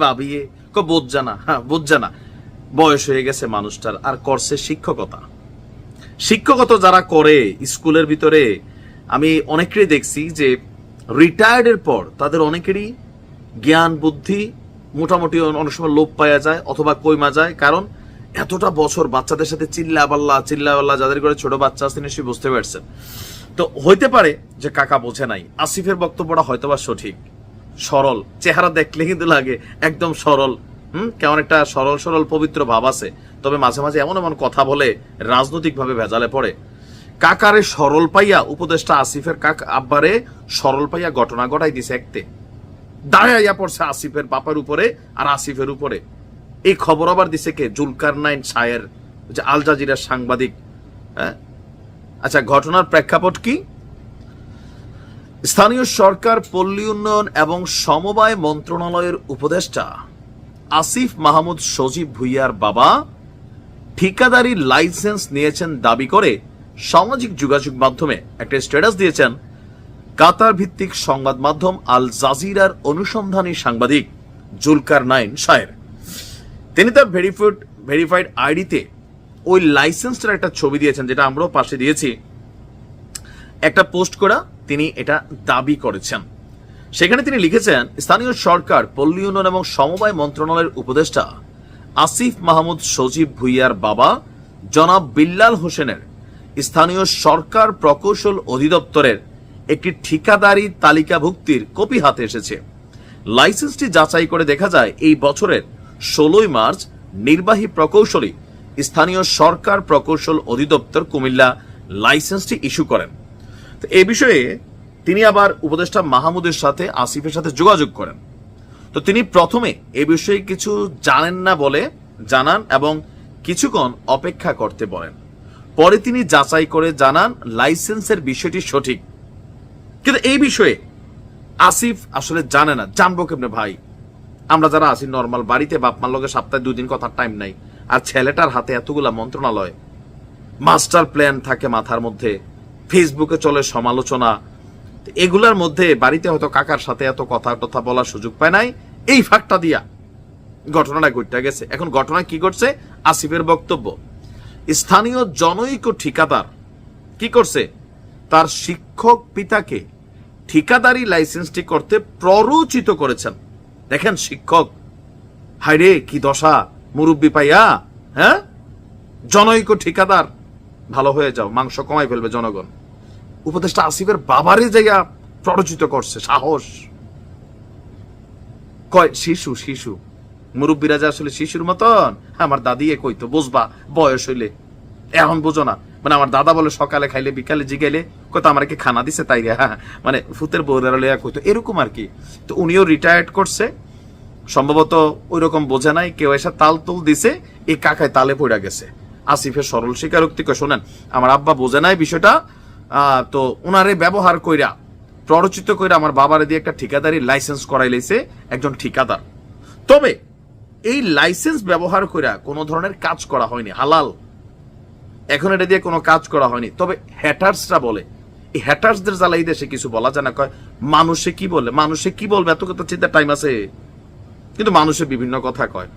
ভাবিয়ে বোঝা না, বোঝা না, বয়স হয়ে গেছে মানুষটার, আর করছে শিক্ষকতা। শিক্ষকতা যারা করে স্কুলের ভিতরে, আমি অনেকেরই দেখছি যে রিটায়ার্ডের পর তাদের অনেকেরই জ্ঞান বুদ্ধি মোটামুটি অনেক সময় লোপ পাওয়া যায় অথবা কইমা যায়। কারণ এতটা বছর বাচ্চাদের সাথে চিল্লা যাদের করে ছোট বাচ্চা আছে নিশ্চয়ই বুঝতে পারছেন। তো হইতে পারে যে কাকা বোঝে নাই। আসিফের বক্তব্যটা হয়তোবা সঠিক, সরল, চেহারা দেখলে কিন্তু লাগে একদম সরল, কেমন একটা সরল সরল পবিত্র ভাব আছে। তবে মাঝে মাঝে এমন এমন কথা বলে রাজনৈতিক ভাবে ভেজালে পড়ে। কাকারে সরল পাইয়া উপদেষ্টা আসিফের আব্বারে সরল পাইয়া ঘটনা ঘটাই দিছে, একতে দাঁড়াইয়া পড়ছে আসিফের বাপার উপরে আর আসিফের উপরে। এই খবর আবার দিছে কে? জুলকারনাইন শায়ের, যে আল জাজিরার সাংবাদিক। আচ্ছা, ঘটনার প্রেক্ষাপট কি? স্থানীয় সরকার, পল্লী উন্নয়ন এবং সমবায় মন্ত্রণালয়ের উপদেষ্টা আসিফ মাহমুদ সজীব ভুইয়ার বাবা ঠিকাদারি লাইসেন্স নিয়েছেন দাবি করে সামাজিক যোগাযোগ মাধ্যমে একটা স্ট্যাটাস দিয়েছেন কাতার ভিত্তিক সংবাদ মাধ্যম আল জাজিরার অনুসন্ধানী সাংবাদিক জুলকারনাইন শায়ের। তিনি তার ভেরিফাইড আইডিতে ওই লাইসেন্সটার একটা ছবি দিয়েছেন, যেটা আমরাও পাশে দিয়েছি, একটা পোস্ট করা তিনি এটা দাবি করেছেন। সেখানে তিনি লিখেছেন, স্থানীয় সরকার, পল্লী উন্নয়ন এবং সমবায় মন্ত্রণালয়ের উপদেষ্টা আসিফ মাহমুদ সজীব ভুইয়ার বাবা জনাব বিল্লাল হোসেনের স্থানীয় সরকার প্রকৌশল অধিদপ্তরের একটি ঠিকাদারি তালিকাভুক্তির কপি হাতে এসেছে। লাইসেন্সটি যাচাই করে দেখা যায় এই বছরের 16 মার্চ নির্বাহী প্রকৌশলী স্থানীয় সরকার প্রকৌশল অধিদপ্তর কুমিল্লা লাইসেন্সটি ইস্যু করেন। তো এই বিষয়ে তিনি আবার উপদেষ্টা মাহমুদের সাথে, আসিফের সাথে যোগাযোগ করেন। তো তিনি প্রথমে এ বিষয়ে কিছু জানেন না বলে জানান এবং কিছুক্ষণ অপেক্ষা করতে বলেন। পরে তিনি যাচাই করে জানান লাইসেন্সের বিষয়টি সঠিক। কিন্তু এই বিষয়ে আসিফ আসলে জানে না। জানবো কেমনে ভাই? আমরা যারা আছি নর্মাল বাড়িতে, বাপ মার লগে সপ্তাহে 2 দিন কথার টাইম নাই, আর ছেলেটার হাতে এতগুলা মন্ত্রণালয়, মাস্টার প্ল্যান থাকে মাথার মধ্যে, ফেসবুকে চলে সমালোচনা, এগুলার মধ্যে বাড়িতে হয়তো কাকার সাথে এত কথা বলার সুযোগ পায় নাই। এই ফাঁকটা দিয়া ঘটনাটা ঘটে গেছে। এখন ঘটনা কি করছে? আসিফের বক্তব্য, স্থানীয় জনৈক ঠিকাদার কি করছে? তার শিক্ষক পিতাকে ঠিকাদারি লাইসেন্সটি করতে প্ররোচিত করেছেন। দেখেন শিক্ষক, হায়রে কি দশা মুরব্বী পাইয়া, হ্যাঁ, জনৈক ঠিকাদার, ভালো হয়ে যাও, মাংস কমাই ফেলবে জনগণ। উপদেষ্টা আসিফের বাবারই জায়গা প্ররোচিত করছে, সাহস! কয় শিশু মুরব্বীরা যে আসলে শিশুর মতন, আমার দাদি এ কইতো, বুঝবা বয়স হইলে, এখন বুঝো না। মানে আমার দাদা বলে সকালে খাইলে বিকালে জিগাইলে কত আমার কি খানা দিছে তাই রে, হ্যাঁ, মানে ফুতের বউরা লইয়া কইতো, এরকম আর কি। তো উনিও রিটায়ার্ড করছে, সম্ভবত ওই রকম বোঝে নাই, কেউ এসে তাল তুল দিছে, এই কাকায় তালে পড়া গেছে। আসিফের সরল স্বীকারোক্তি, শোনেন আমার আব্বা বোঝে নাই বিষয়টা, তো উনারে ব্যবহার কইরা, প্ররোচিত কইরা আমার বাবারে দিয়ে একটা ঠিকাদারি লাইসেন্স করাই লাইছে একজন ঠিকাদার। তবে এই লাইসেন্স ব্যবহার কইরা কোনো ধরনের কাজ করা হয়নি, হালাল। এখন এটা দিয়ে কোনো কাজ করা হয়নি। তবে হ্যাটার্সরা বলে, এই হ্যাটার্সদের জ্বালা এই দেশে কিছু বলা যায় না। কয় মানুষে কি বলবে, এত কথা চিন্তা টাইম আছে? কিন্তু মানুষে বিভিন্ন কথা কয়।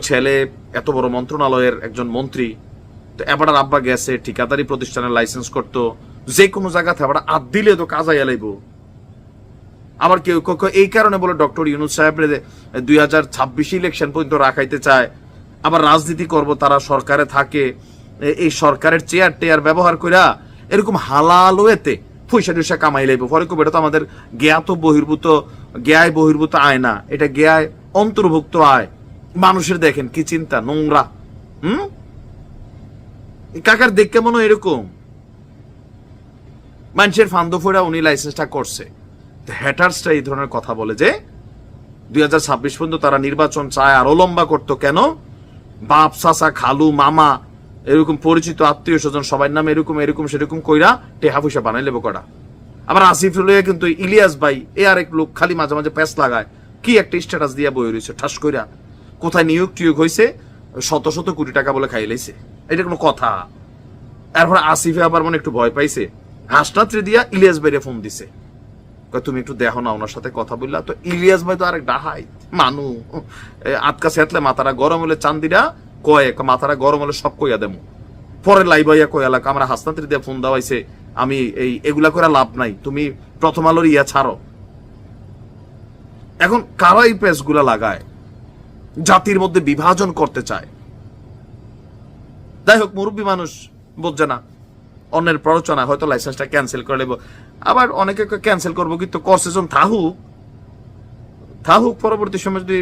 ছেলে এত বড় মন্ত্রণালয়ের একজন মন্ত্রী, তো এবার আব্বা গেছে ঠিকাদারি প্রতিষ্ঠানের লাইসেন্স করতো, যে কোনো জায়গাতে আবার আদ দিলে তো কাজ আইয়া লাইব। আবার কেউ এই কারণে বলে ডক্টর ইউনূস সাহেবের 2026 ইলেকশন পর্যন্ত রাখাইতে চায়, আবার রাজনীতি করব, তারা সরকারে থাকে, এই সরকারের চেয়ার ব্যবহার কইরা এরকম হালাল ওয়েতে পয়সা টুসা কামাই লাইব। পরে কবে, এটা তো আমাদের জ্ঞায় বহির্ভূত আয় না, এটা জ্ঞায় অন্তর্ভুক্ত আয়। মানুষের দেখেন কি চিন্তা, নোংরা। কাকার দেখতে মনে হয় এরকম মানুষের ফান্দো ফোড়া উনি লাইসেন্সটা করছে। হ্যাটার্সটা এই ধরনের কথা বলে যে 2026 পর্যন্ত তারা নির্বাচন চায়, আরো লম্বা করতো কেন? বাপ, চাচা, খালু, মামা, এরকম পরিচিত আত্মীয় স্বজন সবার নামে এরকম সেরকম কইরা টেহা পয়সা বানাই লেবো কটা। আবার আসিফ লইয়া কিন্তু ইলিয়াস ভাই এ আরেক লোক খালি মাঝে মাঝে প্যাস লাগায়, কি একটা স্ট্যাটাস দিয়া বই রয়েছে ঠাস কইরা, কোথায় নিয়োগ টিয়োগ হয়েছে, শত শত কোটি টাকা বলে খাই লাইছে। এটা কোনো কথা? এরপর আসিফে আবার মনে একটু ভয় পাইছে, হাসনাত্রে দিয়া ইলিয়াস ভাইরে ফোন দিছে, তুমি একটু দেখো না ওনার সাথে কথা বললা। তো ইলিয়াস ভাই তো আরেক ডাহাই মানু, আটকা সেতলে মাথাটা গরম হলে চান্দিরা কয় মাথাটা গরম হলে সব কইয়া দেবো। পরে লাইভ হইয়া কই এলাকা আমরা হাসনাত্রী দিয়ে ফোন দেওয়াইছে, আমি এগুলা করে লাভ নাই, তুমি প্রথম আলোর ইয়া ছাড়ো। এখন কারা এই পেজ গুলা লাগায়, জাতির মধ্যে বিভাজন করতে চায়। যাই হোক, মুরব্বী মানুষ বুঝছে না, অন্যের প্ররোচনা হয়তো লাইসেন্সটা ক্যান্সেল করে নেব। আবার অনেকে ক্যান্সেল করবো, কিন্তু কর্সেশন থাহুক পরবর্তী সময় যদি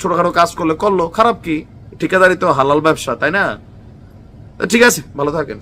ছোটখাটো কাজ করলে করলো, খারাপ কি? ঠিকাদারি তো হালাল ব্যবসা, তাই না? ঠিক আছে, ভালো থাকেন।